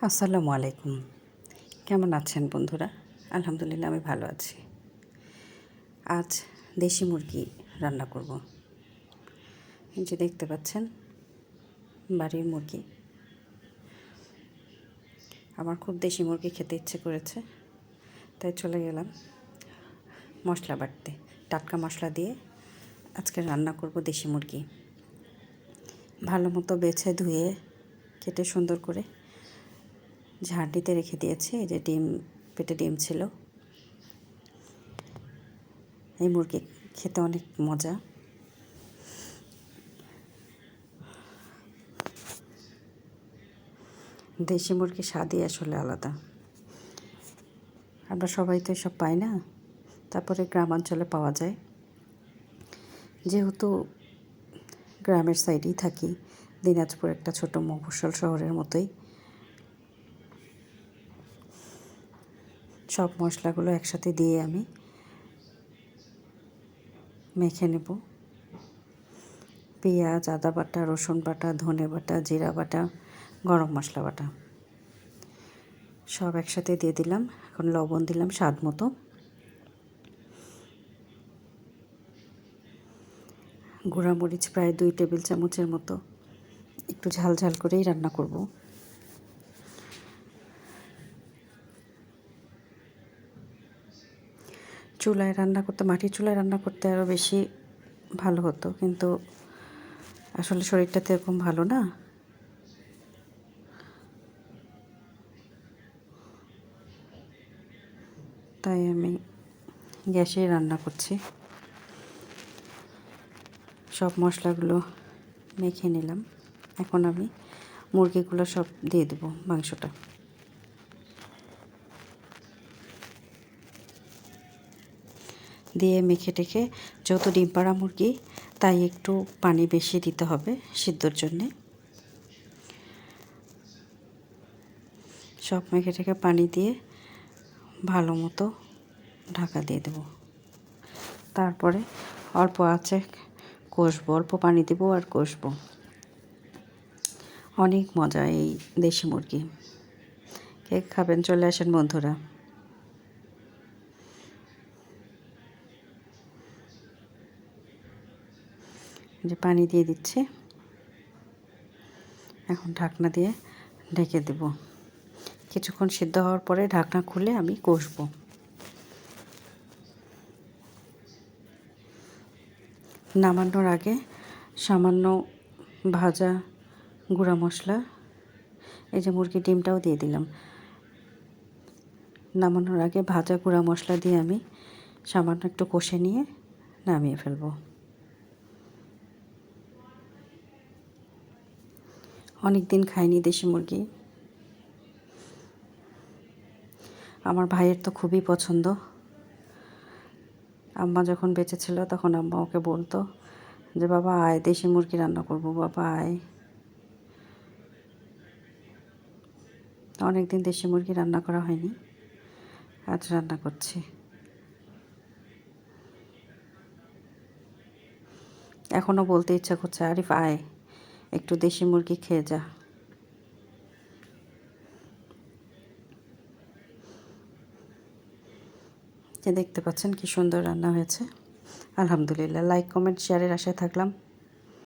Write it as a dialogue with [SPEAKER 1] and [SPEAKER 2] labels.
[SPEAKER 1] আসসালামু আলাইকুম। কেমন আছেন বন্ধুরা? আলহামদুলিল্লাহ আমি ভালো আছি। আজ দেশি মুরগি রান্না করব। এই যে দেখতে পাচ্ছেন বাড়ির মুরগি। আমার খুব দেশি মুরগি খেতে ইচ্ছে করেছে, তাই চলে গেলাম মশলা বাটতে। টাটকা মশলা দিয়ে আজকে রান্না করব দেশি মুরগি। ভালো মতো বেছে ধুয়ে কেটে সুন্দর করে ঝাঁটিতে রেখে দিয়েছি। এই যে পেটে ডিম ছিল। এই মুরগি খেতে অনেক মজা। দেশি মুরগির স্বাদই আসলে আলাদা। আমরা সবাই তো এসব পাই না, তারপরে গ্রামাঞ্চলে পাওয়া যায়। যেহেতু গ্রামের সাইডেই থাকি, দিনাজপুর একটা ছোট মফস্বল শহরের মতোই। সব মশলাগুলো একসাথে দিয়ে আমি মেখে নেব। পেঁয়াজ, আদা বাটা, রসুন বাটা, ধনে বাটা, জিরা বাটা, গরম মশলা বাটা সব একসাথে দিয়ে দিলাম। এখন লবণ দিলাম স্বাদ মতো। গুঁড়া মরিচ প্রায় 2 টেবিল চামচের মতো। একটু ঝাল ঝাল করেই রান্না করব। চুলায় রান্না করতে, মাটির চুলায় রান্না করতে আরও বেশি ভালো হতো, কিন্তু আসলে শরীরটা তো এরকম ভালো না। তাই আমি গ্যাসেই রান্না করছি। সব মশলাগুলো মেখে নিলাম। এখন আমি মুরগিগুলো সব দিয়ে দেবো মাংসটা। দিয়ে মেখে টেখে, যেহেতু ডিম পাড়া মুরগি তাই একটু পানি বেশি দিতে হবে সিদ্ধর জন্যে। সব মেখে টেখে পানি দিয়ে ভালো মতো ঢাকা দিয়ে দেবো। তারপরে অল্প আঁচে কষবো, অল্প পানি দেবো আর কষবো। অনেক মজা এই দেশি মুরগি। কে খাবেন চলে আসেন বন্ধুরা। যে পানি দিয়ে দিচ্ছে, এখন ঢাকনা দিয়ে ঢেকে দেব। কিছুক্ষণ সিদ্ধ হওয়ার পরে ঢাকনা খুলে আমি কষবো। নামানোর আগে সামান্য ভাজা গুঁড়া মশলা, এই যে মুরগির ডিমটাও দিয়ে দিলাম। নামানোর আগে ভাজা গুঁড়া মশলা দিয়ে আমি সামান্য একটু কষে নিয়ে নামিয়ে ফেলবো। অনেক দিন খাইনি দেশি মুরগি। আমার ভাইয়ের তো খুবই পছন্দ। আম্মা যখন বেঁচে ছিল তখন আম্মা ওকে বলতো যে বাবা আয়, দেশি মুরগি রান্না করবো, বাবা আয়। অনেক দিন দেশি মুরগি রান্না করা হয়নি, আজ রান্না করছি। এখনও বলতে ইচ্ছা করছে, আরিফ আয় একটু দেশি মুরগি খেয়ে যা। যে দেখতে পাচ্ছেন কি সুন্দর রান্না হয়েছে। আলহামদুলিল্লাহ। লাইক, কমেন্ট, শেয়ারের আশায় থাকলাম।